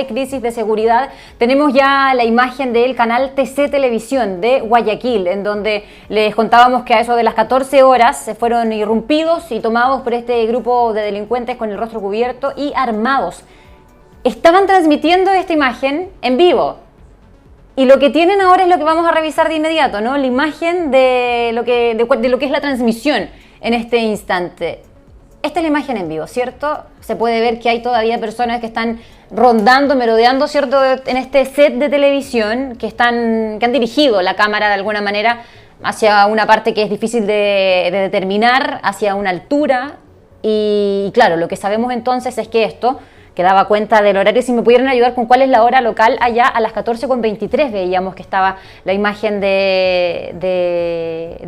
crisis de seguridad. Tenemos ya la imagen del canal TC Televisión de Guayaquil, en donde les contábamos que a eso de las 14 horas se fueron irrumpidos y tomados por este grupo de delincuentes con el rostro cubierto y armados. Estaban transmitiendo esta imagen en vivo. Y lo que tienen ahora es lo que vamos a revisar de inmediato, ¿no? La imagen de lo que es la transmisión en este instante. Esta es la imagen en vivo, ¿cierto? Se puede ver que hay todavía personas que están rondando, merodeando, ¿cierto? En este set de televisión que han dirigido la cámara de alguna manera hacia una parte que es difícil de determinar, hacia una altura. Y claro, lo que sabemos entonces es que esto, que daba cuenta del horario, si me pudieran ayudar con cuál es la hora local, allá a las 14:23 veíamos que estaba la imagen de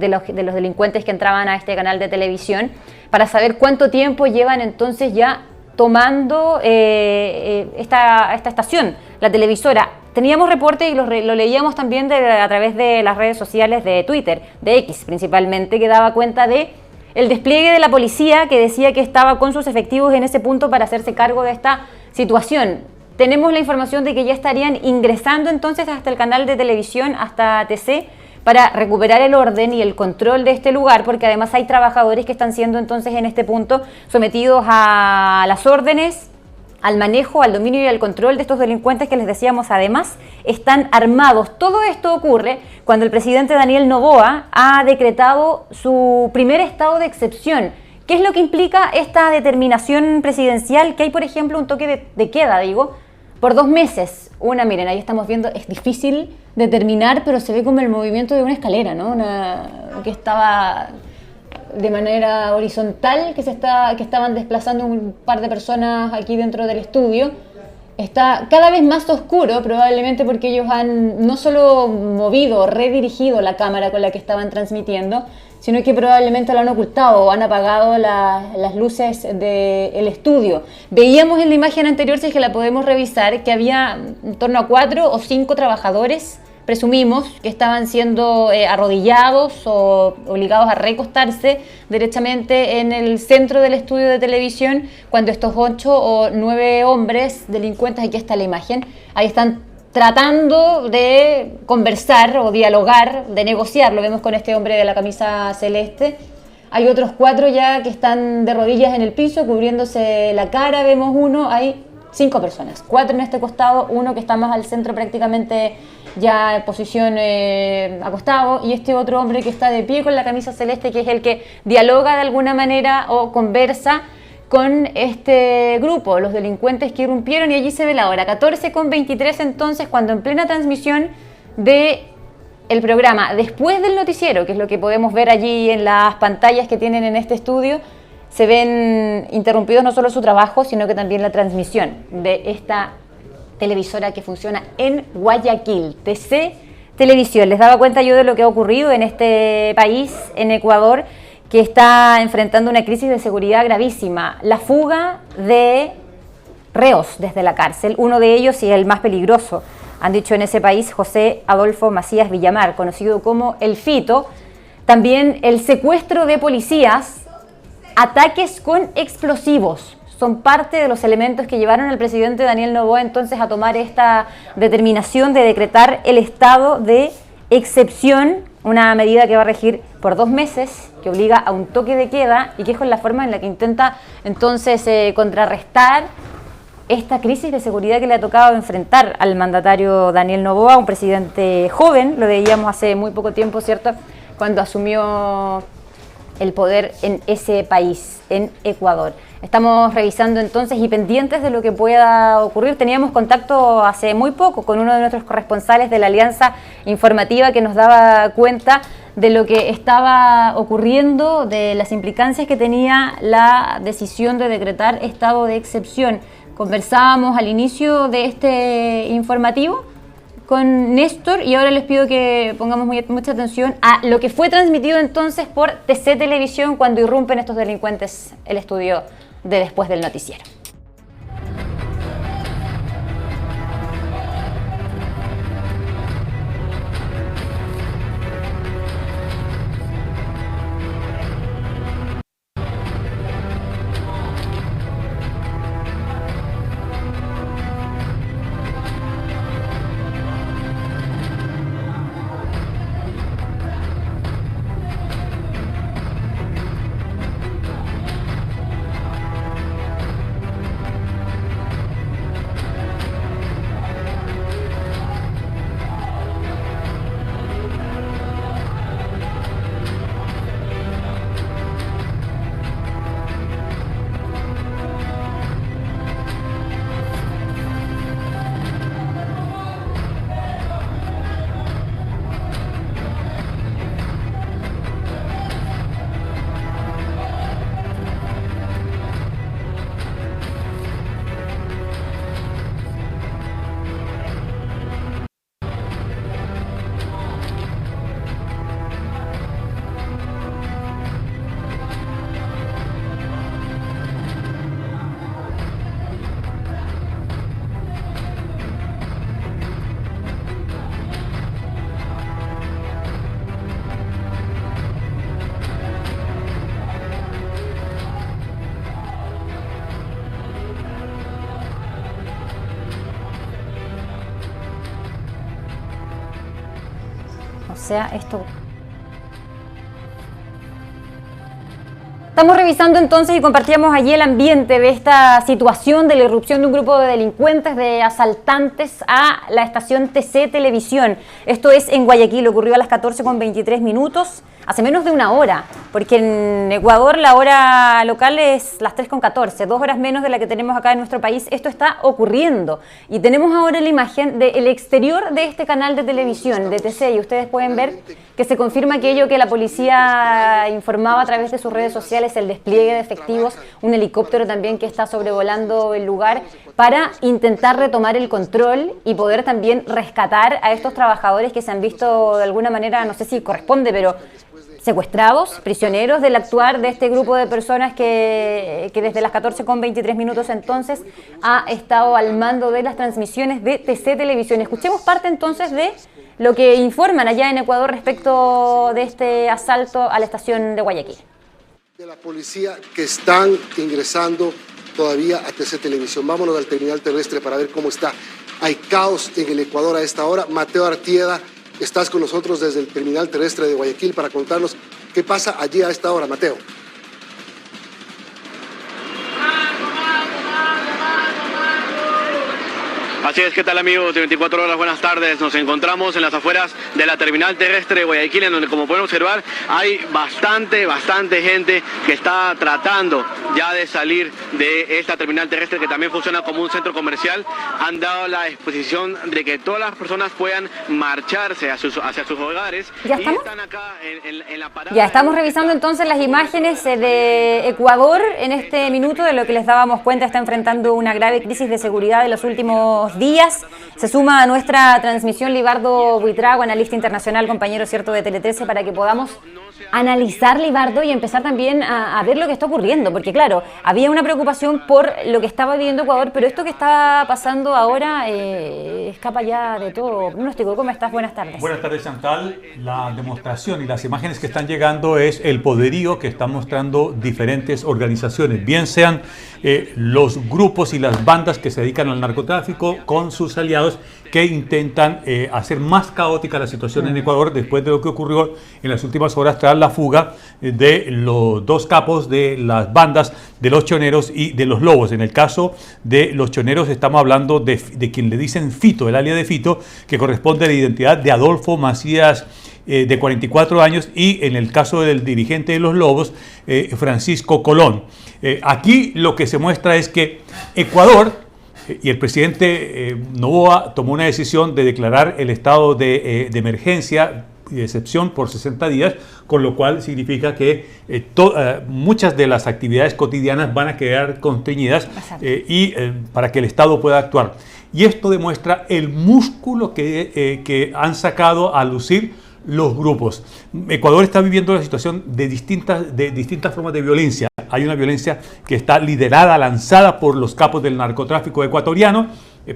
los delincuentes que entraban a este canal de televisión, para saber cuánto tiempo llevan entonces ya tomando esta estación, la televisora. Teníamos reportes y lo leíamos también a través de las redes sociales de Twitter, de X principalmente, que daba cuenta de el despliegue de la policía, que decía que estaba con sus efectivos en ese punto para hacerse cargo de esta situación. Tenemos la información de que ya estarían ingresando entonces hasta el canal de televisión, hasta TC, para recuperar el orden y el control de este lugar, porque además hay trabajadores que están siendo entonces en este punto sometidos a las órdenes, al manejo, al dominio y al control de estos delincuentes que les decíamos además están armados. Todo esto ocurre cuando el presidente Daniel Noboa ha decretado su primer estado de excepción. ¿Qué es lo que implica esta determinación presidencial? Que hay, por ejemplo, un toque de queda, por 2 meses. Miren, ahí estamos viendo, es difícil determinar, pero se ve como el movimiento de una escalera, ¿no? Que estaba de manera horizontal, que estaban desplazando un par de personas aquí dentro del estudio. Está cada vez más oscuro, probablemente porque ellos han no solo movido, redirigido la cámara con la que estaban transmitiendo, sino que probablemente lo han ocultado o han apagado las luces del estudio. Veíamos en la imagen anterior, si es que la podemos revisar, que había en torno a 4 o 5 trabajadores, presumimos, que estaban siendo arrodillados o obligados a recostarse derechamente en el centro del estudio de televisión, cuando estos 8 o 9 hombres delincuentes, aquí está la imagen, ahí están tratando de conversar o dialogar, de negociar. Lo vemos con este hombre de la camisa celeste. Hay otros 4 ya que están de rodillas en el piso, cubriéndose la cara. Vemos uno, hay 5 personas, 4 en este costado, uno que está más al centro prácticamente ya en posición acostado, y este otro hombre que está de pie con la camisa celeste, que es el que dialoga de alguna manera o conversa con este grupo, los delincuentes que irrumpieron. Y allí se ve la hora, 14:23 entonces, cuando en plena transmisión de el programa, después del noticiero, que es lo que podemos ver allí en las pantallas que tienen en este estudio, se ven interrumpidos no solo su trabajo, sino que también la transmisión de esta televisora que funciona en Guayaquil, TC Televisión. Les daba cuenta yo de lo que ha ocurrido en este país, en Ecuador, que está enfrentando una crisis de seguridad gravísima. La fuga de reos desde la cárcel, uno de ellos y el más peligroso, han dicho en ese país, José Adolfo Macías Villamar, conocido como El Fito. También el secuestro de policías, ataques con explosivos, son parte de los elementos que llevaron al presidente Daniel Noboa entonces a tomar esta determinación de decretar el estado de excepción, una medida que va a regir por 2 meses, que obliga a un toque de queda y que es la forma en la que intenta entonces contrarrestar esta crisis de seguridad que le ha tocado enfrentar al mandatario Daniel Noboa, un presidente joven, lo veíamos hace muy poco tiempo, ¿cierto?, cuando asumió el poder en ese país, en Ecuador. Estamos revisando entonces y pendientes de lo que pueda ocurrir. Teníamos contacto hace muy poco con uno de nuestros corresponsales de la Alianza Informativa, que nos daba cuenta de lo que estaba ocurriendo, de las implicancias que tenía la decisión de decretar estado de excepción. Conversábamos al inicio de este informativo con Néstor y ahora les pido que pongamos mucha atención a lo que fue transmitido entonces por TC Televisión cuando irrumpen estos delincuentes el estudio de después del noticiero. sea esto. Estamos revisando entonces y compartíamos allí el ambiente de esta situación de la irrupción de un grupo de delincuentes, de asaltantes a la estación TC Televisión. Esto es en Guayaquil, ocurrió a las 14:23, hace menos de una hora, porque en Ecuador la hora local es las 3:14, 2 horas menos de la que tenemos acá en nuestro país. Esto está ocurriendo y tenemos ahora la imagen del exterior de este canal de televisión, de TC, y ustedes pueden ver que se confirma aquello que la policía informaba a través de sus redes sociales, el despliegue de efectivos, un helicóptero también que está sobrevolando el lugar para intentar retomar el control y poder también rescatar a estos trabajadores que se han visto de alguna manera, no sé si corresponde, pero secuestrados, prisioneros del actuar de este grupo de personas que desde las 14:23 entonces ha estado al mando de las transmisiones de TC Televisión. Escuchemos parte entonces de lo que informan allá en Ecuador respecto de este asalto a la estación de Guayaquil. De la policía que están ingresando todavía a TC Televisión. Vámonos al terminal terrestre para ver cómo está. Hay caos en el Ecuador a esta hora. Mateo Artieda, estás con nosotros desde el terminal terrestre de Guayaquil para contarnos qué pasa allí a esta hora, Mateo. Así es, ¿qué tal amigos de 24 horas? Buenas tardes. Nos encontramos en las afueras de la terminal terrestre de Guayaquil, en donde, como pueden observar, hay bastante gente que está tratando ya de salir de esta terminal terrestre, que también funciona como un centro comercial. Han dado la exposición de que todas las personas puedan marcharse hacia sus hogares. ¿Ya estamos? Y están acá en la parada. Ya estamos revisando entonces las imágenes de Ecuador en este minuto. De lo que les dábamos cuenta, está enfrentando una grave crisis de seguridad en los últimos días. Se suma a nuestra transmisión Libardo Buitrago, analista internacional, compañero cierto de Tele 13, para que podamos analizar, Libardo, y empezar también a ver lo que está ocurriendo, porque claro, había una preocupación por lo que estaba viviendo Ecuador, pero esto que está pasando ahora escapa ya de todo pronóstico. ¿Cómo estás? Buenas tardes. Buenas tardes, Chantal. La demostración y las imágenes que están llegando es el poderío que están mostrando diferentes organizaciones, bien sean los grupos y las bandas que se dedican al narcotráfico con sus aliados, que intentan hacer más caótica la situación en Ecuador después de lo que ocurrió en las últimas horas tras la fuga de los dos capos de las bandas de los choneros y de los lobos. En el caso de los choneros estamos hablando de quien le dicen Fito, el alias de Fito, que corresponde a la identidad de Adolfo Macías, de 44 años, y en el caso del dirigente de los lobos, Francisco Colón. Aquí lo que se muestra es que Ecuador y el presidente Noboa tomó una decisión de declarar el estado de emergencia y de excepción por 60 días, con lo cual significa que muchas de las actividades cotidianas van a quedar contenidas para que el Estado pueda actuar. Y esto demuestra el músculo que han sacado a lucir los grupos. Ecuador está viviendo una situación de distintas formas de violencia. Hay una violencia que está liderada, lanzada por los capos del narcotráfico ecuatoriano,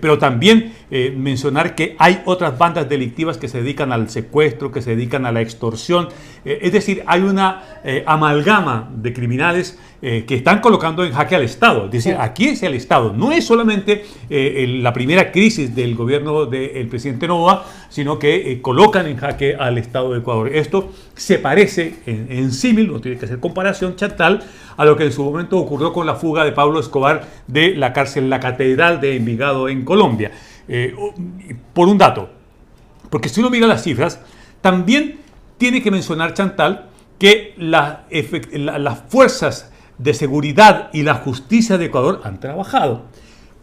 pero también mencionar que hay otras bandas delictivas que se dedican al secuestro, que se dedican a la extorsión. Es decir, hay una amalgama de criminales que están colocando en jaque al Estado. Es decir, aquí es el Estado. No es solamente la primera crisis del gobierno del presidente Noboa, sino que colocan en jaque al Estado de Ecuador. Esto se parece en símil, no tiene que hacer comparación, Chantal, a lo que en su momento ocurrió con la fuga de Pablo Escobar de la cárcel La Catedral de Envigado en Colombia. Por un dato, porque si uno mira las cifras, también tiene que mencionar, Chantal, que las fuerzas de seguridad y la justicia de Ecuador han trabajado.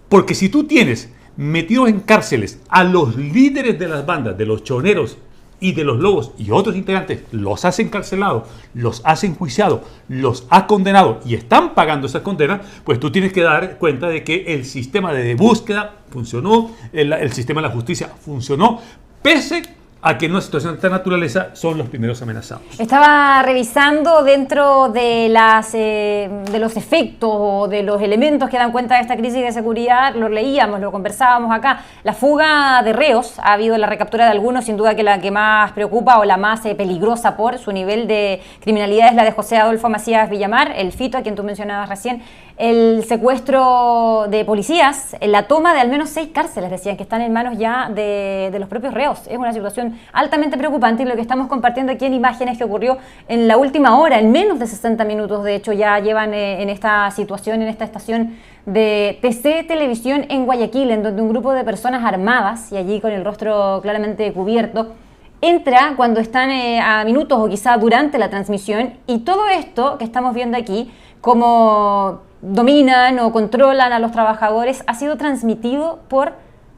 Porque si tú tienes metidos en cárceles a los líderes de las bandas, de los choneros y de los lobos y otros integrantes, los has encarcelado, los has enjuiciado, los has condenado y están pagando esas condenas, pues tú tienes que dar cuenta de que el sistema de búsqueda funcionó, el sistema de la justicia funcionó, pese a que en una situación de esta naturaleza son los primeros amenazados. Estaba revisando dentro de los efectos o de los elementos que dan cuenta de esta crisis de seguridad, lo leíamos, lo conversábamos acá. La fuga de reos, ha habido la recaptura de algunos, sin duda que la que más preocupa o la más peligrosa por su nivel de criminalidad es la de José Adolfo Macías Villamar, el Fito, a quien tú mencionabas recién. el secuestro de policías, la toma de al menos 6 cárceles, decían, que están en manos ya de los propios reos. Es una situación altamente preocupante y lo que estamos compartiendo aquí en imágenes que ocurrió en la última hora, en menos de 60 minutos, de hecho, ya llevan en esta situación, en esta estación de TC Televisión en Guayaquil, en donde un grupo de personas armadas, y allí con el rostro claramente cubierto, entra cuando están a minutos o quizá durante la transmisión, y todo esto que estamos viendo aquí, como dominan o controlan a los trabajadores, ha sido transmitido por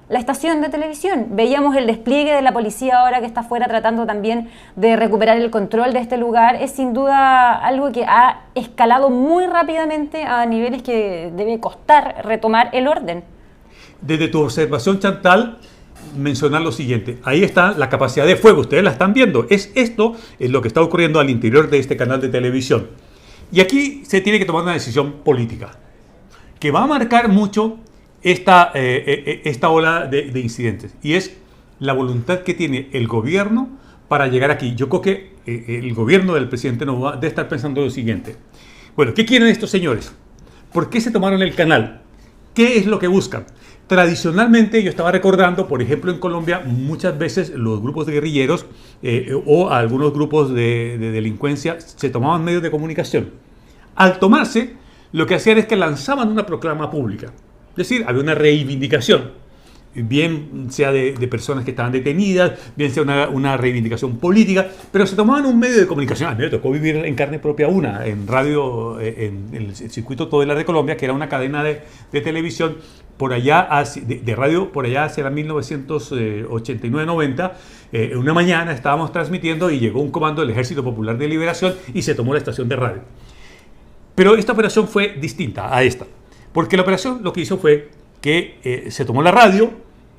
la estación de televisión. Veíamos el despliegue de la policía ahora que está afuera tratando también de recuperar el control de este lugar. Es sin duda algo que ha escalado muy rápidamente a niveles que debe costar retomar el orden. Desde tu observación, Chantal, mencionar lo siguiente. Ahí está la capacidad de fuego, ustedes la están viendo. Esto es lo que está ocurriendo al interior de este canal de televisión. Y aquí se tiene que tomar una decisión política que va a marcar mucho esta ola de incidentes, y es la voluntad que tiene el gobierno para llegar aquí. Yo creo que el gobierno del presidente Noboa debe estar pensando lo siguiente. Bueno, ¿qué quieren estos señores? ¿Por qué se tomaron el canal? ¿Qué es lo que buscan? Tradicionalmente, yo estaba recordando, por ejemplo, en Colombia, muchas veces los grupos de guerrilleros o algunos grupos de delincuencia se tomaban medios de comunicación. Al tomarse, lo que hacían es que lanzaban una proclama pública. Es decir, había una reivindicación, bien sea de personas que estaban detenidas, bien sea una reivindicación política, pero se tomaban un medio de comunicación. A mí me tocó vivir en carne propia en radio, en el circuito Todelar de Colombia, que era una cadena de televisión por allá, de radio por allá hacia 1989-90. Una mañana estábamos transmitiendo y llegó un comando del Ejército Popular de Liberación y se tomó la estación de radio. Pero esta operación fue distinta a esta, porque la operación lo que hizo fue que se tomó la radio,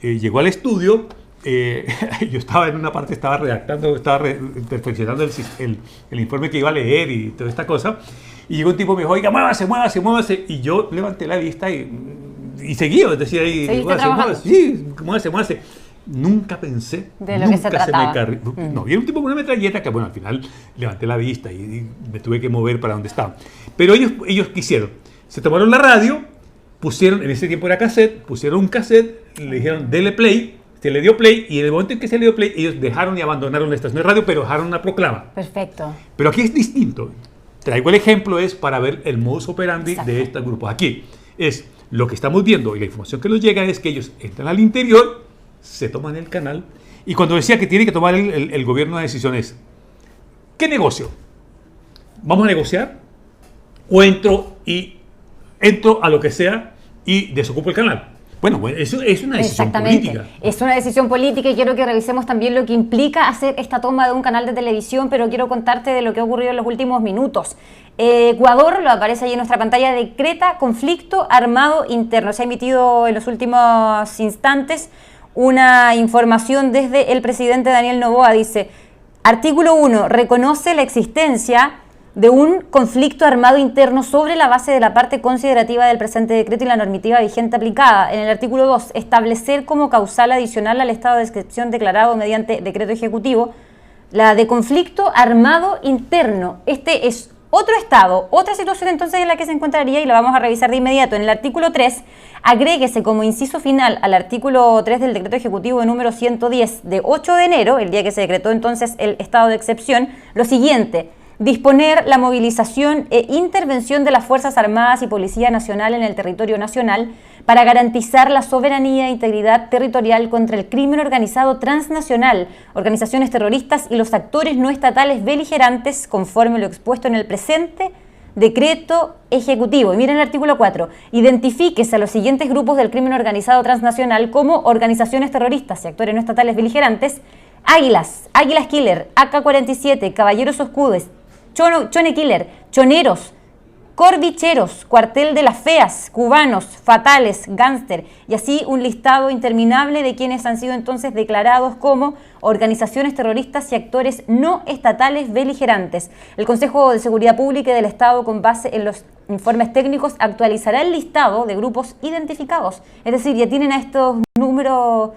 llegó al estudio, yo estaba en una parte, estaba redactando, perfeccionando el informe que iba a leer y toda esta cosa, y llegó un tipo y me dijo, oiga, muévase, muévase, muévase, y yo levanté la vista y seguí, es decir, ahí, muévase, sí, muévase, muévase. Nunca pensé, de lo que se trataba. No, vi un tipo con una metralleta que, bueno, al final levanté la vista y me tuve que mover para donde estaba. Pero ellos quisieron, se tomaron la radio, pusieron, en ese tiempo era cassette, pusieron un cassette, le dijeron, dele play, se le dio play, y en el momento en que se le dio play, ellos dejaron y abandonaron la estación de radio, pero dejaron una proclama. Perfecto. Pero aquí es distinto. Traigo el ejemplo, es para ver el modus operandi. Exacto. De estos grupos. Aquí es lo que estamos viendo y la información que nos llega es que ellos entran al interior, se toman el canal, y cuando decía que tiene que tomar el gobierno decisiones, ¿qué negocio? ¿Vamos a negociar? ¿O entro a lo que sea y desocupo el canal? Bueno, eso es una decisión política. Es una decisión política, y quiero que revisemos también lo que implica hacer esta toma de un canal de televisión, pero quiero contarte de lo que ha ocurrido en los últimos minutos. Ecuador, lo aparece ahí en nuestra pantalla, decreta conflicto armado interno. Se ha emitido en los últimos instantes una información desde el presidente Daniel Noboa. Dice, artículo 1, reconoce la existencia de un conflicto armado interno sobre la base de la parte considerativa del presente decreto y la normativa vigente aplicada. En el artículo 2, establecer como causal adicional al estado de excepción declarado mediante decreto ejecutivo la de conflicto armado interno. Este es otro estado, otra situación entonces en la que se encontraría, y la vamos a revisar de inmediato. En el artículo 3, agréguese como inciso final al artículo 3 del decreto ejecutivo número 110 de 8 de enero, el día que se decretó entonces el estado de excepción, lo siguiente: disponer la movilización e intervención de las Fuerzas Armadas y Policía Nacional en el territorio nacional para garantizar la soberanía e integridad territorial contra el crimen organizado transnacional, organizaciones terroristas y los actores no estatales beligerantes, conforme lo expuesto en el presente decreto ejecutivo. Y miren el artículo 4. Identifíquese a los siguientes grupos del crimen organizado transnacional como organizaciones terroristas y actores no estatales beligerantes: Águilas, Águilas Killer, AK-47, Caballeros Oscudos, Chone Killer, Choneros, Cordicheros, Cuartel de las Feas, Cubanos, Fatales, Gánster, y así un listado interminable de quienes han sido entonces declarados como organizaciones terroristas y actores no estatales beligerantes. El Consejo de Seguridad Pública del Estado, con base en los informes técnicos, actualizará el listado de grupos identificados. Es decir, ya tienen a estos números,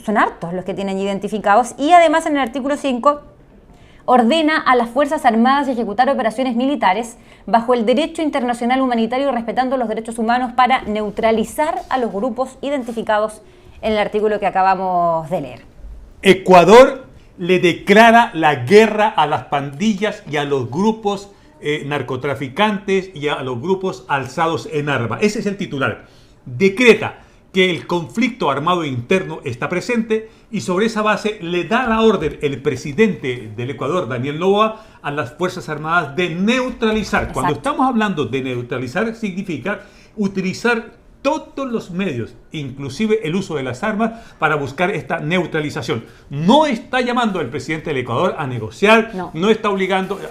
son hartos los que tienen identificados, y además en el artículo 5 ordena a las Fuerzas Armadas ejecutar operaciones militares bajo el derecho internacional humanitario y respetando los derechos humanos para neutralizar a los grupos identificados en el artículo que acabamos de leer. Ecuador le declara la guerra a las pandillas y a los grupos narcotraficantes y a los grupos alzados en armas. Ese es el titular. Decreta que el conflicto armado interno está presente y sobre esa base le da la orden el presidente del Ecuador, Daniel Noboa, a las Fuerzas Armadas de neutralizar. Exacto. Cuando estamos hablando de neutralizar significa utilizar todos los medios, inclusive el uso de las armas, para buscar esta neutralización. No está llamando el presidente del Ecuador a negociar, no está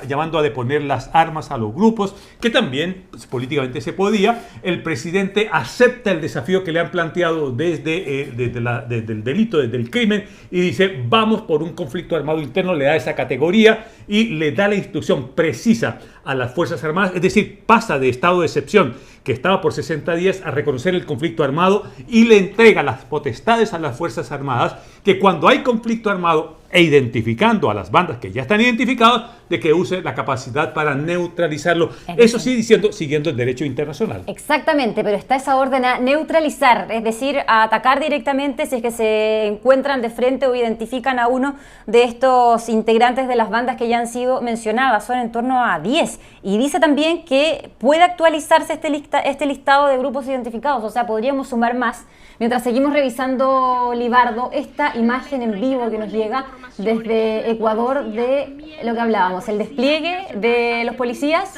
llamando a deponer las armas a los grupos, que también pues, políticamente se podía. El presidente acepta el desafío que le han planteado desde el delito, desde el crimen, y dice, vamos por un conflicto armado interno, le da esa categoría y le da la instrucción precisa a las Fuerzas Armadas, es decir, pasa de estado de excepción, que estaba por 60 días, a reconocer el conflicto armado y le entrega las potestades a las Fuerzas Armadas, que cuando hay conflicto armado e identificando a las bandas que ya están identificadas, de que use la capacidad para neutralizarlo. Eso sí, siguiendo el derecho internacional. Exactamente, pero está esa orden a neutralizar, es decir, a atacar directamente si es que se encuentran de frente o identifican a uno de estos integrantes de las bandas que ya han sido mencionadas. Son en torno a 10. Y dice también que puede actualizarse este listado de grupos identificados, o sea, podríamos sumar más. Mientras seguimos revisando, Libardo, esta imagen en vivo que nos llega desde Ecuador de lo que hablábamos, el despliegue de los policías,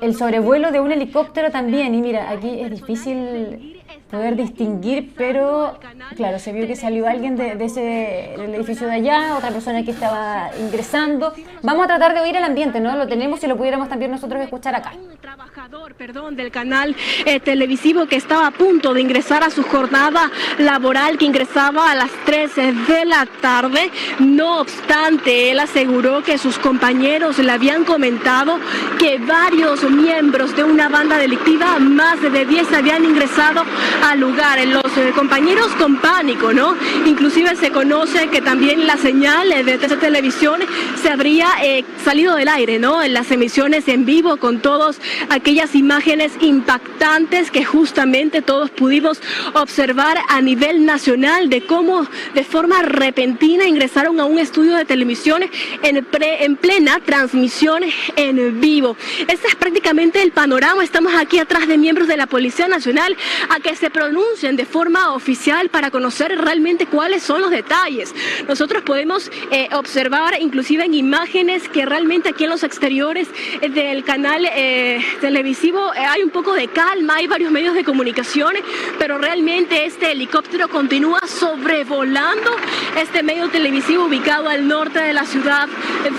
el sobrevuelo de un helicóptero también. Y mira, aquí es difícil poder distinguir, pero claro, se vio que salió alguien del edificio de allá, otra persona que estaba ingresando. Vamos a tratar de oír el ambiente, ¿no? Lo tenemos y lo pudiéramos también nosotros escuchar acá. Un trabajador, del canal televisivo que estaba a punto de ingresar a su jornada laboral, que ingresaba a las 13 de la tarde. No obstante, él aseguró que sus compañeros le habían comentado que varios miembros de una banda delictiva, más de 10, habían ingresado al lugar. Los compañeros con pánico, ¿no? Inclusive se conoce que también la señal de TC Televisión se habría salido del aire, ¿no? En las emisiones en vivo, con todas aquellas imágenes impactantes que justamente todos pudimos observar a nivel nacional, de cómo de forma repentina ingresaron a un estudio de televisión en plena transmisión en vivo. Este es prácticamente el panorama. Estamos aquí atrás de miembros de la Policía Nacional a que se pronuncien de forma oficial para conocer realmente cuáles son los detalles. Nosotros podemos observar inclusive en imágenes que realmente aquí en los exteriores del canal televisivo hay un poco de calma, hay varios medios de comunicación, pero realmente este helicóptero continúa sobrevolando este medio televisivo ubicado al norte de la ciudad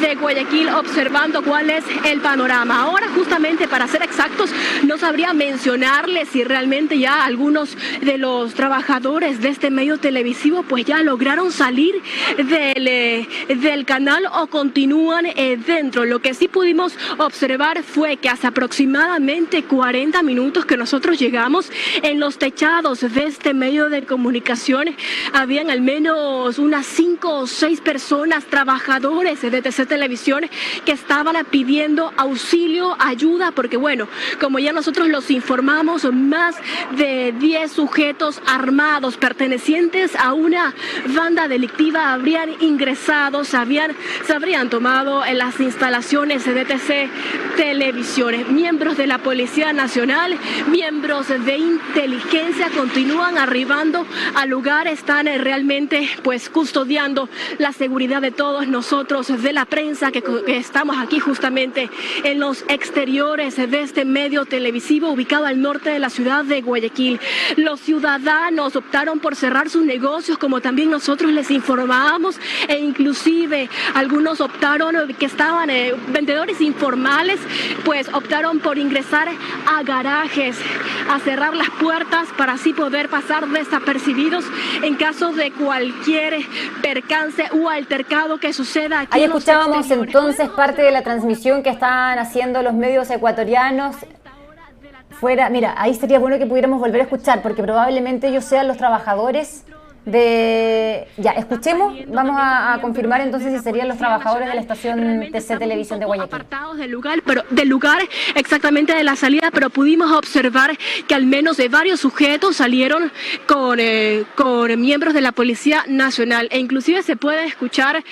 de Guayaquil, observando cuál es el panorama. Ahora, justamente para ser exactos, no sabría mencionarles si realmente ya algunos de los trabajadores de este medio televisivo pues ya lograron salir del canal o continúan dentro. Lo que sí pudimos observar fue que hace aproximadamente 40 minutos que nosotros llegamos, en los techados de este medio de comunicación habían al menos unas 5 o 6 personas, trabajadores de TC Televisión, que estaban pidiendo auxilio, ayuda, porque bueno, como ya nosotros los informamos, más de 10 sujetos armados pertenecientes a una banda delictiva habrían ingresado, se habrían tomado en las instalaciones de TC Televisiones. Miembros de la Policía Nacional, miembros de inteligencia continúan arribando al lugar, están realmente pues custodiando la seguridad de todos nosotros de la prensa que estamos aquí justamente en los exteriores de este medio televisivo ubicado al norte de la ciudad de Guayaquil. Los ciudadanos optaron por cerrar sus negocios, como también nosotros les informábamos, e inclusive algunos optaron, que estaban vendedores informales, pues optaron por ingresar a garajes, a cerrar las puertas para así poder pasar desapercibidos en caso de cualquier percance o altercado que suceda aquí. Ahí escuchábamos entonces parte de la transmisión que están haciendo los medios ecuatorianos. Mira, ahí sería bueno que pudiéramos volver a escuchar, porque probablemente ellos sean los trabajadores Ya, escuchemos, vamos a confirmar entonces si serían los trabajadores de la estación TC Televisión de Guayaquil. Apartados del lugar exactamente de la salida, pero pudimos observar que al menos de varios sujetos salieron con miembros de la Policía Nacional, e inclusive se puede escuchar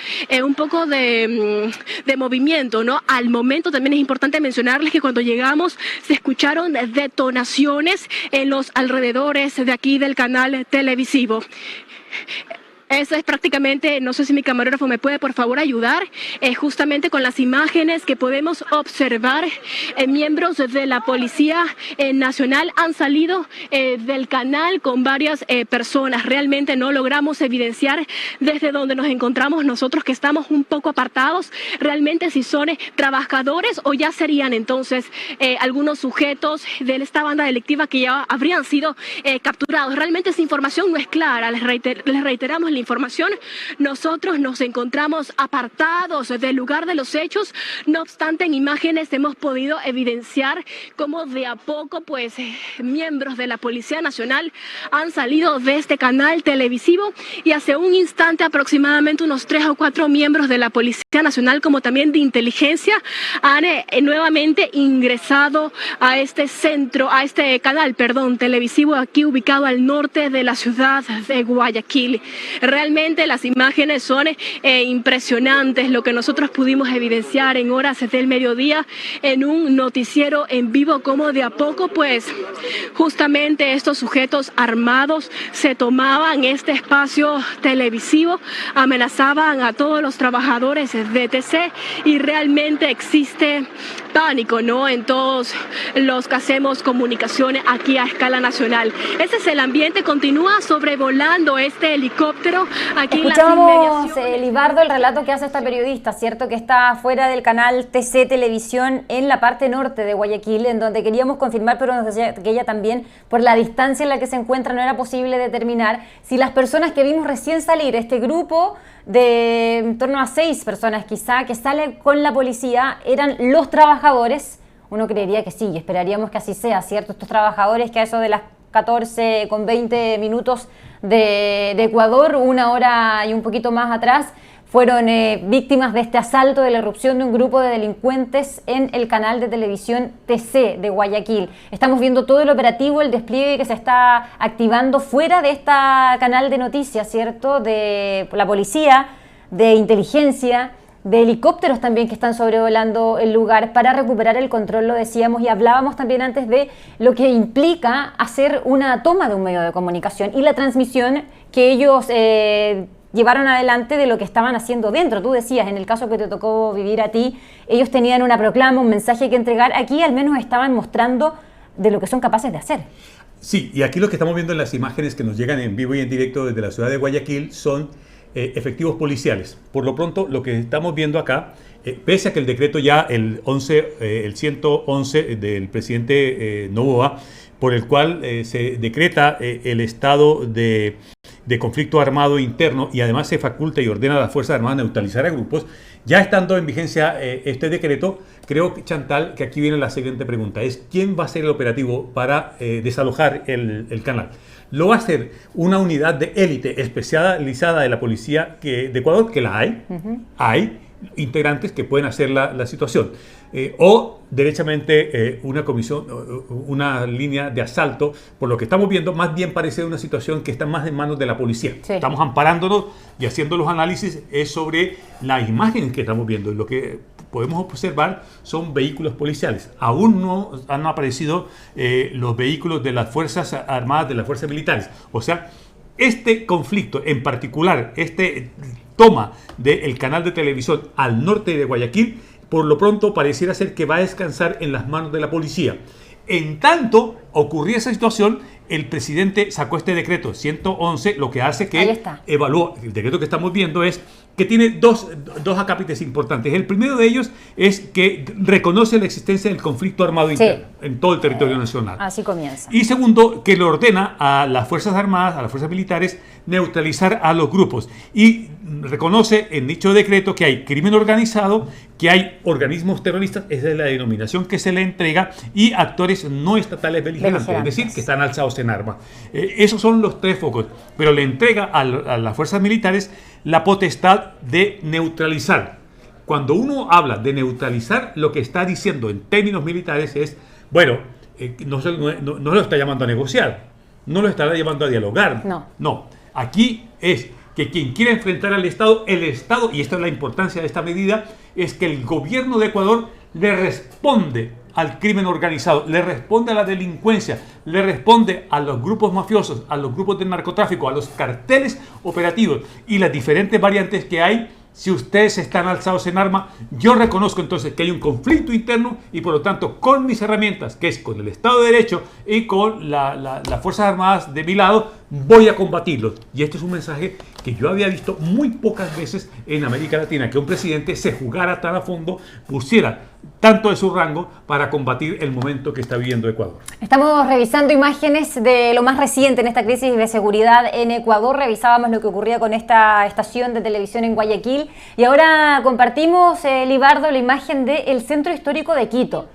un poco de movimiento, ¿no? Al momento también es importante mencionarles que cuando llegamos se escucharon detonaciones en los alrededores de aquí del canal televisivo. Eso es prácticamente, no sé si mi camarógrafo me puede por favor ayudar, justamente con las imágenes que podemos observar. Miembros de la Policía Nacional han salido del canal con varias personas. Realmente no logramos evidenciar desde donde nos encontramos nosotros, que estamos un poco apartados, realmente si son trabajadores o ya serían entonces algunos sujetos de esta banda delictiva que ya habrían sido capturados. Realmente esa información no es clara, les reiteramos la información. Nosotros nos encontramos apartados del lugar de los hechos, no obstante en imágenes hemos podido evidenciar cómo de a poco pues miembros de la Policía Nacional han salido de este canal televisivo, y hace un instante aproximadamente unos 3 o 4 miembros de la Policía Nacional como también de inteligencia han nuevamente ingresado a este canal televisivo aquí ubicado al norte de la ciudad de Guayaquil. Realmente las imágenes son impresionantes, lo que nosotros pudimos evidenciar en horas del mediodía en un noticiero en vivo, como de a poco pues justamente estos sujetos armados se tomaban este espacio televisivo, amenazaban a todos los trabajadores de TC, y realmente existe pánico, ¿no?, en todos los que hacemos comunicaciones aquí a escala nacional. Ese es el ambiente, continúa sobrevolando este helicóptero aquí en las inmediaciones. Libardo, el relato que hace esta periodista, ¿cierto?, que está fuera del canal TC Televisión en la parte norte de Guayaquil, en donde queríamos confirmar, pero nos decía que ella también, por la distancia en la que se encuentra, no era posible determinar si las personas que vimos recién salir, este grupo de en torno a 6 personas quizá, que sale con la policía, eran los trabajadores. Uno creería que sí, y esperaríamos que así sea, ¿cierto? Estos trabajadores que a eso de las 14:20 de Ecuador, 1 hora y un poquito más atrás, fueron víctimas de este asalto, de la irrupción de un grupo de delincuentes en el canal de televisión TC de Guayaquil. Estamos viendo todo el operativo, el despliegue que se está activando fuera de este canal de noticias, ¿cierto?, de la policía, de inteligencia, de helicópteros también que están sobrevolando el lugar para recuperar el control, lo decíamos, y hablábamos también antes de lo que implica hacer una toma de un medio de comunicación y la transmisión que ellos llevaron adelante de lo que estaban haciendo dentro. Tú decías, en el caso que te tocó vivir a ti, ellos tenían una proclama, un mensaje que entregar. Aquí al menos estaban mostrando de lo que son capaces de hacer. Sí, y aquí lo que estamos viendo en las imágenes que nos llegan en vivo y en directo desde la ciudad de Guayaquil son efectivos policiales. Por lo pronto, lo que estamos viendo acá, pese a que el decreto ya, el 111 del presidente Noboa, por el cual se decreta el estado de conflicto armado interno, y además se faculta y ordena a las Fuerzas Armadas neutralizar a grupos, ya estando en vigencia este decreto, creo, Chantal, que aquí viene la siguiente pregunta, es ¿quién va a ser el operativo para desalojar el canal? Lo va a hacer una unidad de élite especializada de la policía de Ecuador, que la hay, hay integrantes que pueden hacer la situación, o derechamente una comisión, una línea de asalto. Por lo que estamos viendo, más bien parece una situación que está más en manos de la policía. Sí. Estamos amparándonos y haciendo los análisis sobre las imágenes que estamos viendo, y lo que podemos observar son vehículos policiales. Aún no han aparecido los vehículos de las Fuerzas Armadas, de las Fuerzas Militares. O sea, este conflicto en particular, toma del canal de televisión al norte de Guayaquil, por lo pronto pareciera ser que va a descansar en las manos de la policía. En tanto ocurría esa situación, el presidente sacó este decreto 111, lo que hace que evalúa, el decreto que estamos viendo es que tiene dos acápites importantes. El primero de ellos es que reconoce la existencia del conflicto armado interno en todo el territorio nacional. Así comienza. Y segundo, que le ordena a las Fuerzas Armadas, a las Fuerzas Militares, neutralizar a los grupos. Y reconoce en dicho decreto que hay crimen organizado, que hay organismos terroristas, esa es la denominación que se le entrega, y actores no estatales beligerantes, es decir, que están alzados en armas. Esos son los tres focos, pero le entrega a las fuerzas militares la potestad de neutralizar. Cuando uno habla de neutralizar, lo que está diciendo en términos militares es, bueno, no lo está llamando a negociar, no lo estará llamando a dialogar. No, aquí es que quien quiere enfrentar al Estado, el Estado, y esta es la importancia de esta medida, es que el gobierno de Ecuador le responde al crimen organizado, le responde a la delincuencia, le responde a los grupos mafiosos, a los grupos de narcotráfico, a los carteles operativos y las diferentes variantes que hay. Si ustedes están alzados en arma, yo reconozco entonces que hay un conflicto interno y por lo tanto con mis herramientas, que es con el Estado de Derecho y con las Fuerzas Armadas de mi lado, voy a combatirlos. Y este es un mensaje que yo había visto muy pocas veces en América Latina, que un presidente se jugara tan a fondo, pusiera tanto de su rango para combatir el momento que está viviendo Ecuador. Estamos revisando imágenes de lo más reciente en esta crisis de seguridad en Ecuador. Revisábamos lo que ocurría con esta estación de televisión en Guayaquil y ahora compartimos, Libardo, la imagen del Centro Histórico de Quito,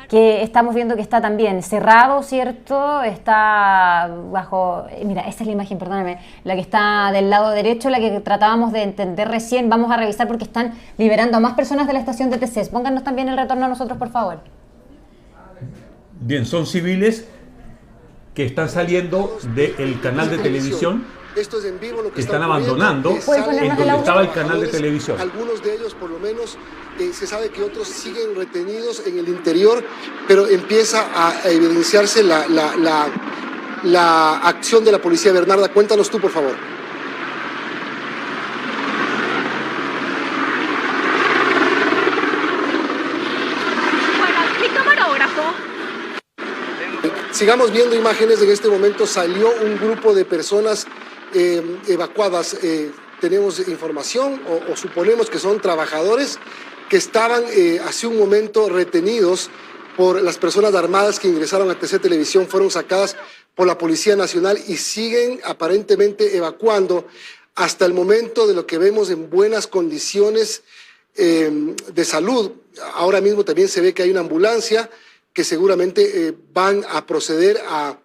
que estamos viendo que está también cerrado, ¿cierto? Está bajo... Mira, esa es la imagen, perdóname, la que está del lado derecho, la que tratábamos de entender recién. Vamos a revisar porque están liberando a más personas de la estación de TC. Pónganos también el retorno a nosotros, por favor. Bien, son civiles que están saliendo del canal de televisión. Esto es en vivo lo que están abandonando en donde estaba el canal de televisión. Algunos de ellos, por lo menos, se sabe que otros siguen retenidos en el interior, pero empieza a evidenciarse la acción de la policía. Bernarda, cuéntanos tú, por favor. Bueno, mi camarógrafo. Sigamos viendo imágenes. En este momento salió un grupo de personas evacuadas. Tenemos información o suponemos que son trabajadores que estaban hace un momento retenidos por las personas armadas que ingresaron a TC Televisión, fueron sacadas por la Policía Nacional y siguen aparentemente evacuando hasta el momento, de lo que vemos en buenas condiciones de salud. Ahora mismo también se ve que hay una ambulancia que seguramente van a proceder a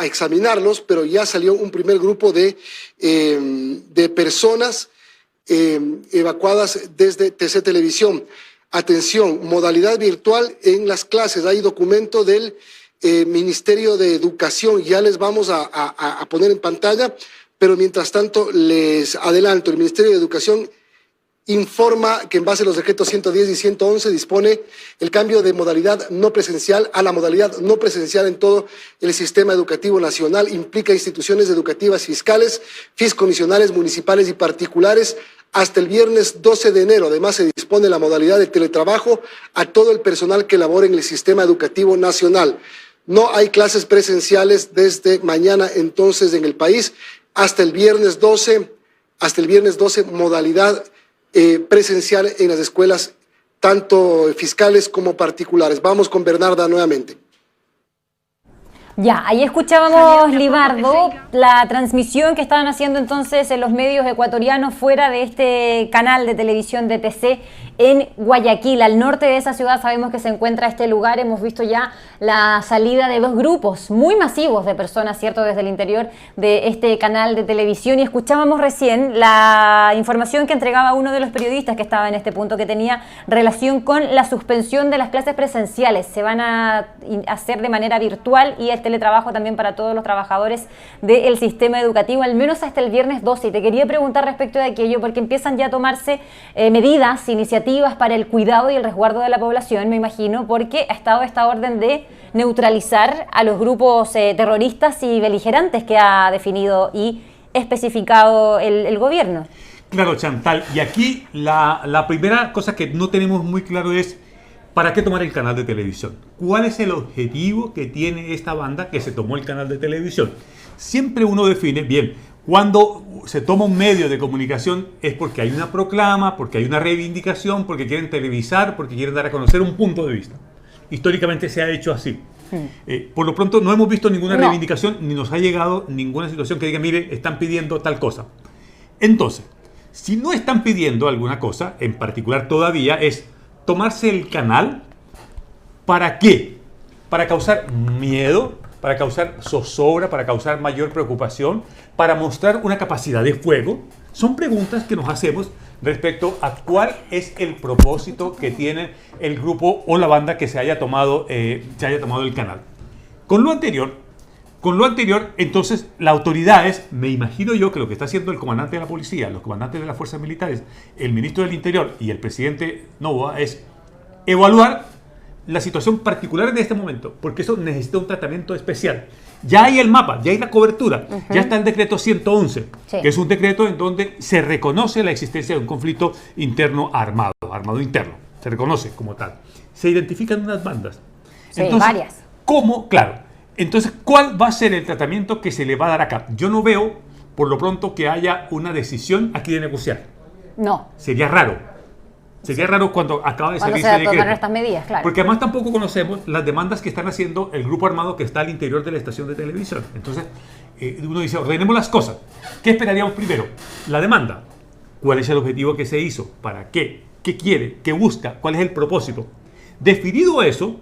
examinarlos, pero ya salió un primer grupo de personas evacuadas desde TC Televisión. Atención, modalidad virtual en las clases. Hay documento del Ministerio de Educación, ya les vamos a poner en pantalla, pero mientras tanto les adelanto, el Ministerio de Educación informa que en base a los decretos 110 y 111 dispone el cambio de modalidad no presencial a la modalidad no presencial en todo el sistema educativo nacional. Implica instituciones educativas fiscales, fiscomisionales, municipales y particulares hasta el viernes 12 de enero. Además, se dispone la modalidad de teletrabajo a todo el personal que labora en el sistema educativo nacional. No hay clases presenciales desde mañana entonces en el país hasta el viernes 12, modalidad presencial en las escuelas tanto fiscales como particulares. Vamos con Bernarda nuevamente. Ya, ahí escuchábamos, Libardo, la transmisión que estaban haciendo entonces en los medios ecuatorianos fuera de este canal de televisión de TC en Guayaquil. Al norte de esa ciudad sabemos que se encuentra este lugar. Hemos visto ya la salida de dos grupos muy masivos de personas, ¿cierto?, desde el interior de este canal de televisión. Y escuchábamos recién la información que entregaba uno de los periodistas que estaba en este punto, que tenía relación con la suspensión de las clases presenciales. Se van a hacer de manera virtual y el teletrabajo también para todos los trabajadores del sistema educativo, al menos hasta el viernes 12. Y te quería preguntar respecto de aquello, porque empiezan ya a tomarse medidas, iniciativas para el cuidado y el resguardo de la población, me imagino, porque ha estado esta orden de neutralizar a los grupos terroristas y beligerantes que ha definido y especificado el gobierno. Claro, Chantal, y aquí la primera cosa que no tenemos muy claro es ¿para qué tomar el canal de televisión? ¿Cuál es el objetivo que tiene esta banda que se tomó el canal de televisión? Siempre uno define, bien, cuando se toma un medio de comunicación es porque hay una proclama, porque hay una reivindicación, porque quieren televisar, porque quieren dar a conocer un punto de vista. Históricamente se ha hecho así. Por lo pronto no hemos visto ninguna reivindicación, ni nos ha llegado ninguna situación que diga, mire, están pidiendo tal cosa. Entonces, si no están pidiendo alguna cosa, en particular todavía, es tomarse el canal. ¿Para qué? Para causar miedo, para causar zozobra, para causar mayor preocupación, para mostrar una capacidad de fuego. Son preguntas que nos hacemos respecto a cuál es el propósito que tiene el grupo o la banda que se haya tomado el canal. Con lo anterior, entonces, las autoridades, me imagino yo que lo que está haciendo el comandante de la policía, los comandantes de las fuerzas militares, el ministro del Interior y el presidente Noboa es evaluar la situación particular de este momento, porque eso necesita un tratamiento especial. Ya hay el mapa, ya hay la cobertura, ya está el decreto 111, que es un decreto en donde se reconoce la existencia de un conflicto interno armado interno, se reconoce como tal. Se identifican unas bandas. Sí, entonces, varias. ¿cómo? Claro. Entonces, ¿cuál va a ser el tratamiento que se le va a dar acá? Yo no veo, por lo pronto, que haya una decisión aquí de negociar. No. Sería raro. Sería raro cuando acaba de salir ese decreto. decreto. Estas medidas, claro. Porque además tampoco conocemos las demandas que están haciendo el grupo armado que está al interior de la estación de televisión. Entonces, uno dice, ordenemos las cosas. ¿Qué esperaríamos primero? La demanda. ¿Cuál es el objetivo que se hizo? ¿Para qué? ¿Qué quiere? ¿Qué busca? ¿Cuál es el propósito? Definido eso,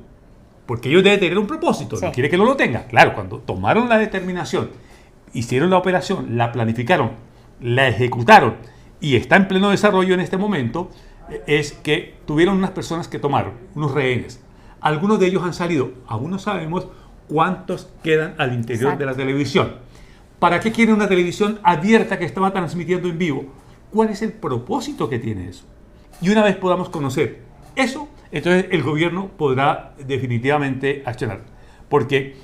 porque ellos deben tener un propósito, no quiere que no lo tenga. Claro, cuando tomaron la determinación, hicieron la operación, la planificaron, la ejecutaron y está en pleno desarrollo en este momento, es que tuvieron unas personas que tomaron, unos rehenes. Algunos de ellos han salido, aún no sabemos cuántos quedan al interior de la televisión. ¿Para qué quieren una televisión abierta que estaba transmitiendo en vivo? ¿Cuál es el propósito que tiene eso? Y una vez podamos conocer eso, entonces el gobierno podrá definitivamente accionar. Porque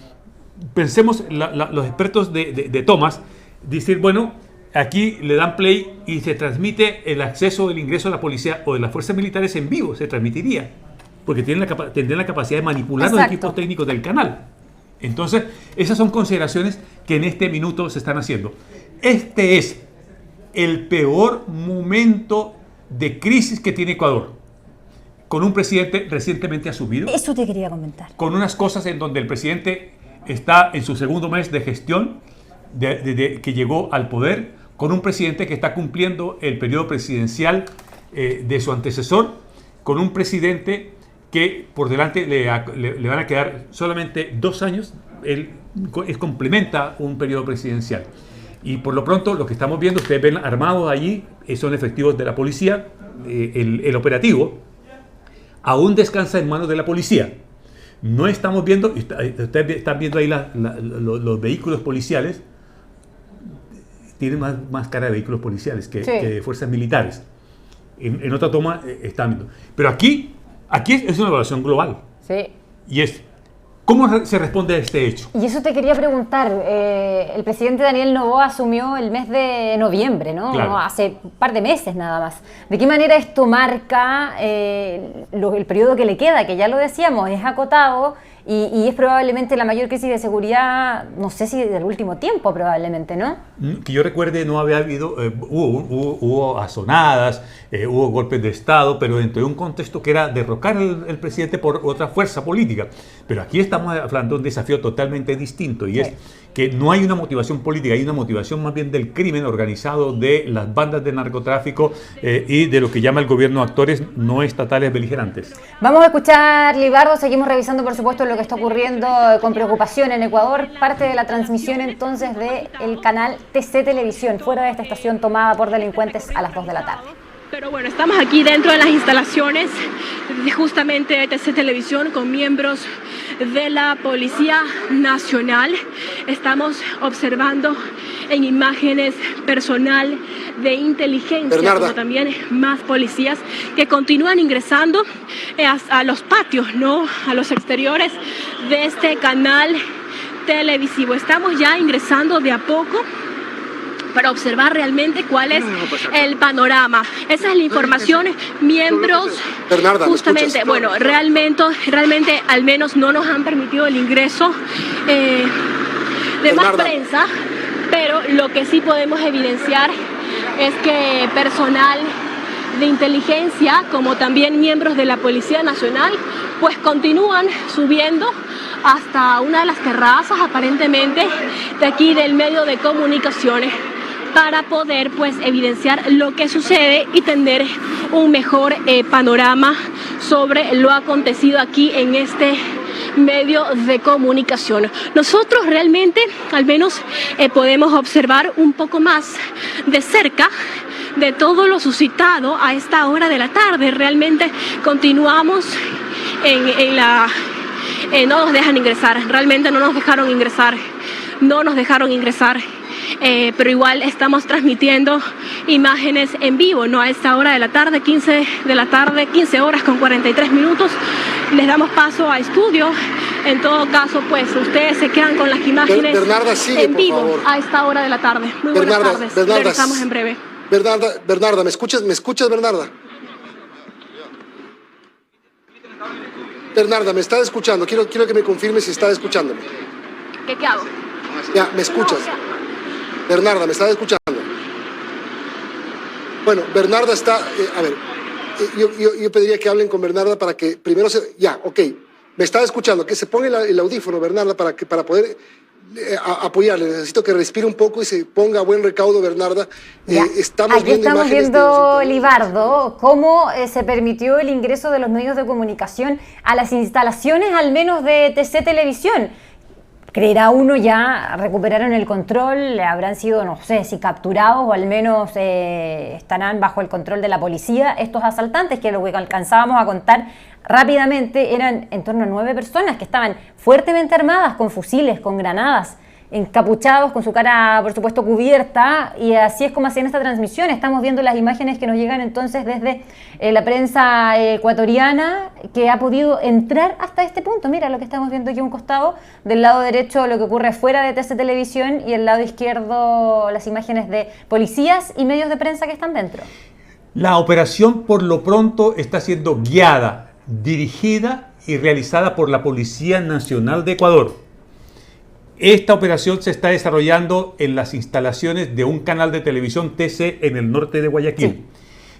pensemos, los expertos de tomas, decir, bueno, aquí le dan play y se transmite el acceso, el ingreso de la policía o de las fuerzas militares en vivo, se transmitiría. Porque tendrían la capacidad de manipular los equipos técnicos del canal. Entonces, esas son consideraciones que en este minuto se están haciendo. Este es el peor momento de crisis que tiene Ecuador. Con un presidente recientemente asumido. Eso te quería comentar. Con unas cosas en donde el presidente está en su segundo mes de gestión, desde que llegó al poder, con un presidente que está cumpliendo el periodo presidencial de su antecesor, con un presidente que por delante le van a quedar solamente 2 años, él complementa un periodo presidencial. Y por lo pronto lo que estamos viendo, ustedes ven armados allí, son efectivos de la policía, el operativo aún descansa en manos de la policía. No estamos viendo, ustedes están viendo ahí los vehículos policiales, tienen más cara de vehículos policiales que de fuerzas militares. En otra toma están viendo. Pero aquí es una evaluación global. Sí. Y es, ¿cómo se responde a este hecho? Y eso te quería preguntar. El presidente Daniel Noboa asumió el mes de noviembre, ¿no? Claro. Hace un par de meses nada más. ¿De qué manera esto marca el periodo que le queda? Que ya lo decíamos, es acotado y es probablemente la mayor crisis de seguridad, no sé si del último tiempo probablemente, ¿no? Que yo recuerde, no había habido, hubo azonadas, hubo golpes de Estado, pero dentro de un contexto que era derrocar al presidente por otra fuerza política. Pero aquí estamos hablando de un desafío totalmente distinto y es que no hay una motivación política, hay una motivación más bien del crimen organizado, de las bandas de narcotráfico y de lo que llama el gobierno actores no estatales beligerantes. Vamos a escuchar, Libardo, seguimos revisando por supuesto lo que está ocurriendo con preocupación en Ecuador, parte de la transmisión entonces del canal TC Televisión, fuera de esta estación tomada por delincuentes a las 2 de la tarde. Pero bueno, estamos aquí dentro de las instalaciones de justamente de TC Televisión con miembros de la Policía Nacional. Estamos observando en imágenes personal de inteligencia, Bernarda, como también más policías que continúan ingresando a los patios, ¿no? A los exteriores de este canal televisivo. Estamos ya ingresando de a poco para observar realmente cuál es el panorama. Esa es la información, miembros, Bernarda, justamente, bueno, realmente al menos no nos han permitido el ingreso de más prensa, pero lo que sí podemos evidenciar es que personal de inteligencia, como también miembros de la Policía Nacional, pues continúan subiendo hasta una de las terrazas, aparentemente, de aquí del medio de comunicaciones, para poder pues evidenciar lo que sucede y tener un mejor panorama sobre lo acontecido aquí en este medio de comunicación. Nosotros realmente al menos podemos observar un poco más de cerca de todo lo suscitado a esta hora de la tarde. Realmente continuamos no nos dejan ingresar, realmente no nos dejaron ingresar, pero igual estamos transmitiendo imágenes en vivo, ¿no? A esta hora de la tarde, 15 horas con 43 minutos, les damos paso a estudio. En todo caso, pues ustedes se quedan con las imágenes Bernarda, sigue, en vivo por favor. a esta hora de la tarde. Muy buenas tardes, regresamos en breve. Bernarda, ¿me escuchas, Bernarda? Bernarda, ¿me estás escuchando? Quiero que me confirme si estás escuchándome. ¿Qué hago? Ya, ¿me escuchas? Bernarda, ¿me estás escuchando? Bueno, Bernarda está... a ver, yo pediría que hablen con Bernarda para que primero se... Ya, ok. ¿Me está escuchando? Que se ponga el audífono, Bernarda, para poder apoyarle. Necesito que respire un poco y se ponga a buen recaudo, Bernarda. Estamos viendo, Libardo, cómo se permitió el ingreso de los medios de comunicación a las instalaciones, al menos de TC Televisión. Creerá uno ya recuperaron el control, habrán sido, no sé, si capturados o al menos estarán bajo el control de la policía. Estos asaltantes, que lo que alcanzábamos a contar rápidamente, eran en torno a 9 personas que estaban fuertemente armadas con fusiles, con granadas, encapuchados, con su cara, por supuesto, cubierta, y así es como hacían esta transmisión. Estamos viendo las imágenes que nos llegan entonces desde la prensa ecuatoriana, que ha podido entrar hasta este punto. Mira lo que estamos viendo aquí a un costado, del lado derecho lo que ocurre fuera de TC Televisión, y el lado izquierdo las imágenes de policías y medios de prensa que están dentro. La operación por lo pronto está siendo guiada, dirigida y realizada por la Policía Nacional de Ecuador. Esta operación se está desarrollando en las instalaciones de un canal de televisión TC en el norte de Guayaquil. Sí.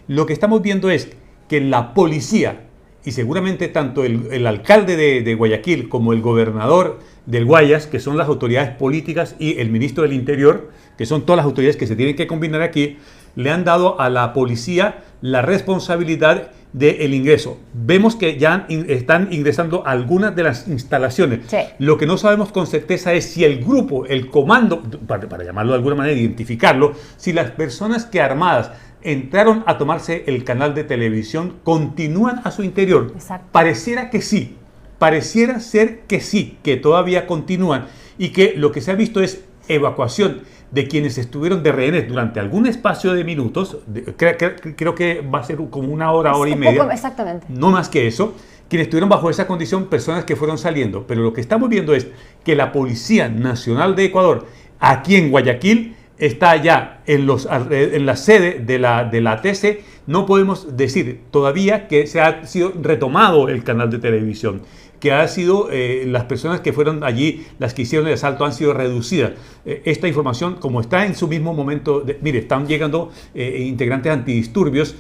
Lo que estamos viendo es que la policía, y seguramente tanto el alcalde de Guayaquil como el gobernador del Guayas, que son las autoridades políticas, y el ministro del Interior, que son todas las autoridades que se tienen que combinar aquí, le han dado a la policía la responsabilidad del ingreso. Vemos que ya están ingresando algunas de las instalaciones. Sí. Lo que no sabemos con certeza es si el grupo, el comando, para llamarlo de alguna manera, identificarlo, si las personas que armadas entraron a tomarse el canal de televisión continúan a su interior. Exacto. Pareciera que sí, pareciera ser que sí, que todavía continúan, y que lo que se ha visto es evacuación de quienes estuvieron de rehenes durante algún espacio de minutos, creo que va a ser como una hora y media. Exactamente. No más que eso, quienes estuvieron bajo esa condición, personas que fueron saliendo. Pero lo que estamos viendo es que la Policía Nacional de Ecuador, aquí en Guayaquil, está ya en la sede de la TC. No podemos decir todavía que se ha sido retomado el canal de televisión, que ha sido, las personas que fueron allí, las que hicieron el asalto, han sido reducidas. Esta información, como está en su mismo momento, mire, están llegando integrantes antidisturbios,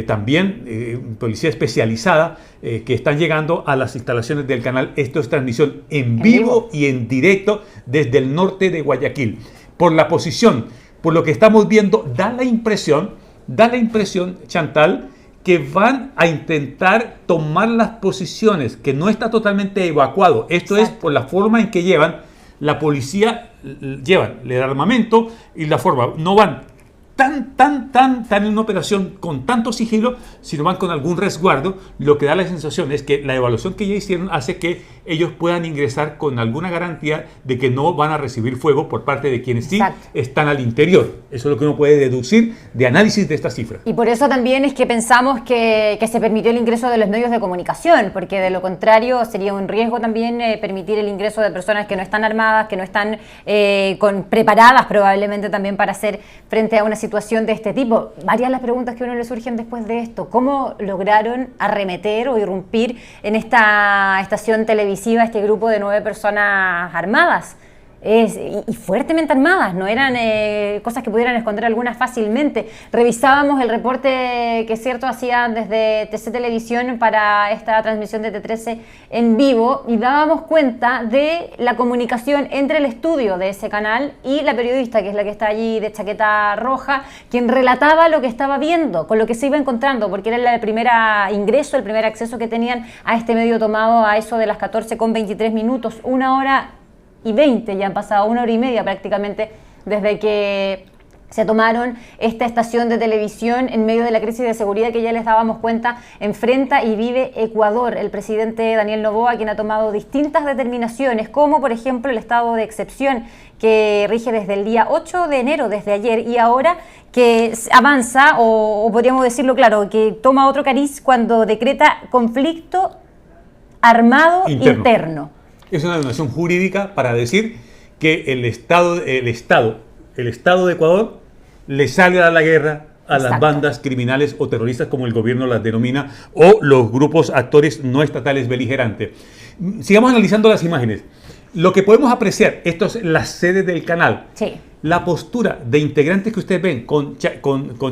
también policía especializada, que están llegando a las instalaciones del canal. Esto es transmisión en vivo y en directo desde el norte de Guayaquil. Por la posición, por lo que estamos viendo, da la impresión, Chantal, que van a intentar tomar las posiciones, que no está totalmente evacuado. Esto Exacto. Es por la forma en que llevan, la policía llevan el armamento y la forma. No van tan en una operación con tanto sigilo, sino van con algún resguardo. Lo que da la sensación es que la evaluación que ya hicieron hace que ellos puedan ingresar con alguna garantía de que no van a recibir fuego por parte de quienes Exacto. Sí están al interior. Eso es lo que uno puede deducir de análisis de esta cifra. Y por eso también es que pensamos que se permitió el ingreso de los medios de comunicación, porque de lo contrario sería un riesgo también permitir el ingreso de personas que no están armadas, que no están preparadas probablemente también para hacer frente a una situación de este tipo. Varias las preguntas que a uno le surgen después de esto. ¿Cómo lograron arremeter o irrumpir en esta estación televisiva este grupo de 9 personas armadas? y fuertemente armadas, no eran cosas que pudieran esconder algunas fácilmente. Revisábamos el reporte que, cierto, hacían desde TC Televisión para esta transmisión de T13 en vivo y dábamos cuenta de la comunicación entre el estudio de ese canal y la periodista, que es la que está allí de chaqueta roja, quien relataba lo que estaba viendo, con lo que se iba encontrando, porque era el primer ingreso, el primer acceso que tenían a este medio tomado a eso de las 14:23, 1:20, ya han pasado 1 hora y media prácticamente desde que se tomaron esta estación de televisión en medio de la crisis de seguridad que ya les dábamos cuenta enfrenta y vive Ecuador. El presidente Daniel Noboa, quien ha tomado distintas determinaciones, como por ejemplo el estado de excepción que rige desde el día 8 de enero, desde ayer, y ahora que avanza, o podríamos decirlo claro, que toma otro cariz cuando decreta conflicto armado interno. Es una denominación jurídica para decir que el Estado de Ecuador le sale a la guerra a las bandas criminales o terroristas, como el gobierno las denomina, o los grupos actores no estatales beligerantes. Sigamos analizando las imágenes. Lo que podemos apreciar, esto es la sede del canal. Sí. La postura de integrantes que ustedes ven con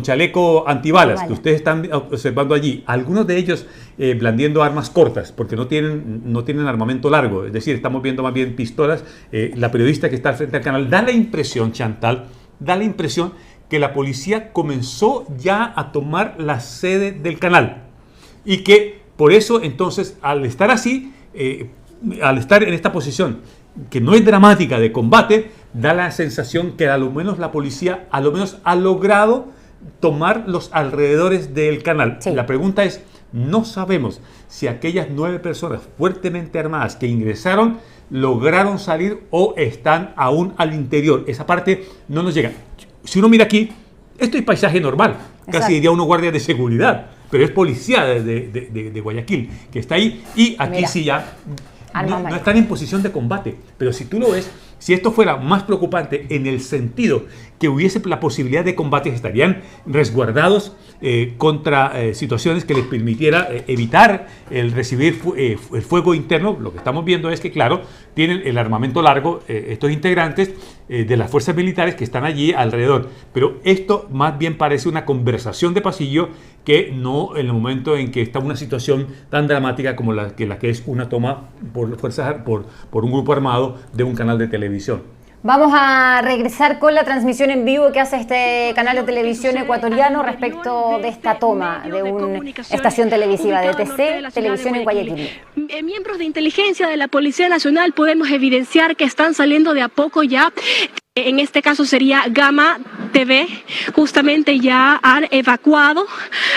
chaleco antibalas, que ustedes están observando allí, algunos de ellos blandiendo armas cortas, porque no tienen armamento largo, es decir, estamos viendo más bien pistolas. La periodista que está al frente del canal da la impresión, Chantal, que la policía comenzó ya a tomar la sede del canal y que por eso entonces al estar así, al estar en esta posición que no es dramática de combate, da la sensación que a lo menos la policía ha logrado tomar los alrededores del canal. Sí. La pregunta es, no sabemos si aquellas 9 personas fuertemente armadas que ingresaron lograron salir o están aún al interior. Esa parte no nos llega. Si uno mira aquí, esto es paisaje normal. Exacto. Casi diría uno guardia de seguridad, pero es policía de Guayaquil que está ahí, y aquí mira, sí ya no están en posición de combate. Pero si tú lo ves, si esto fuera más preocupante en el sentido que hubiese la posibilidad de combate, estarían resguardados contra situaciones que les permitiera evitar el recibir el fuego interno. Lo que estamos viendo es que, claro, tienen el armamento largo estos integrantes de las fuerzas militares que están allí alrededor. Pero esto más bien parece una conversación de pasillo que no en el momento en que está una situación tan dramática como la que es una toma por un grupo armado de un canal de televisión. Vamos a regresar con la transmisión en vivo que hace este canal de televisión ecuatoriano respecto de esta toma de una estación televisiva de TC, televisión en Guayaquil. Miembros de inteligencia de la Policía Nacional podemos evidenciar que están saliendo de a poco ya. En este caso sería Gama TV, justamente ya han evacuado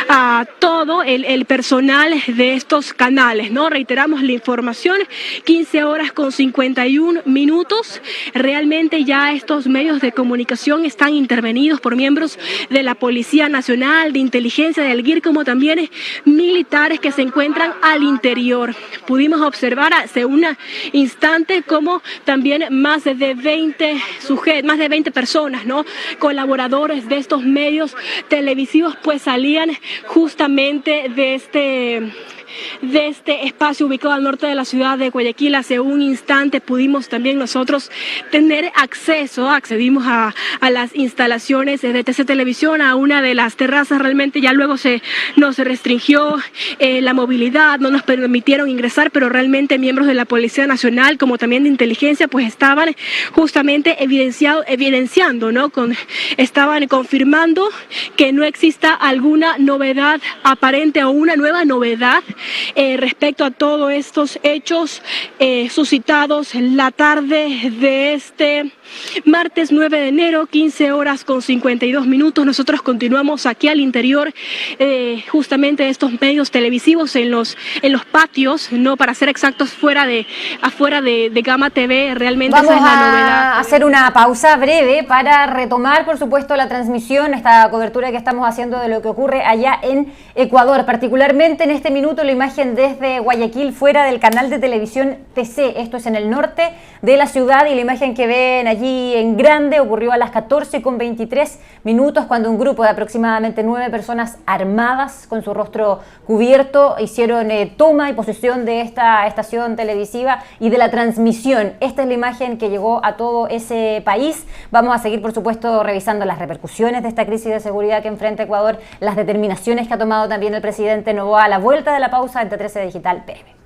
a todo el personal de estos canales, ¿no? Reiteramos la información, 15:51. Realmente ya estos medios de comunicación están intervenidos por miembros de la Policía Nacional, de Inteligencia, del GIR, como también militares que se encuentran al interior. Pudimos observar hace un instante como también más de 20 personas, ¿no? Colaboradores de estos medios televisivos, pues salían justamente de este espacio ubicado al norte de la ciudad de Guayaquil. Hace un instante pudimos también nosotros tener accedimos a las instalaciones de TC Televisión, a una de las terrazas. Realmente ya luego nos restringió la movilidad, no nos permitieron ingresar, pero realmente miembros de la Policía Nacional como también de Inteligencia pues estaban justamente evidenciando, ¿no? Estaban confirmando que no exista alguna novedad aparente o una nueva novedad respecto a todos estos hechos suscitados en la tarde de este martes 9 de enero, 15:52. Nosotros continuamos aquí al interior justamente de estos medios televisivos en los patios, no para ser exactos, afuera de Gama TV. Realmente vamos esa es la novedad. a hacer una pausa breve para retomar, por supuesto, la transmisión, esta cobertura que estamos haciendo de lo que ocurre allá en Ecuador. Particularmente en este minuto le la imagen desde Guayaquil, fuera del canal de televisión TC. Esto es en el norte de la ciudad y la imagen que ven allí en grande ocurrió a las 14:23 minutos cuando un grupo de aproximadamente 9 personas armadas con su rostro cubierto hicieron toma y posesión de esta estación televisiva y de la transmisión. Esta es la imagen que llegó a todo ese país. Vamos a seguir, por supuesto, revisando las repercusiones de esta crisis de seguridad que enfrenta Ecuador, las determinaciones que ha tomado también el presidente Noboa a la vuelta de la pausa en T13 Digital PM.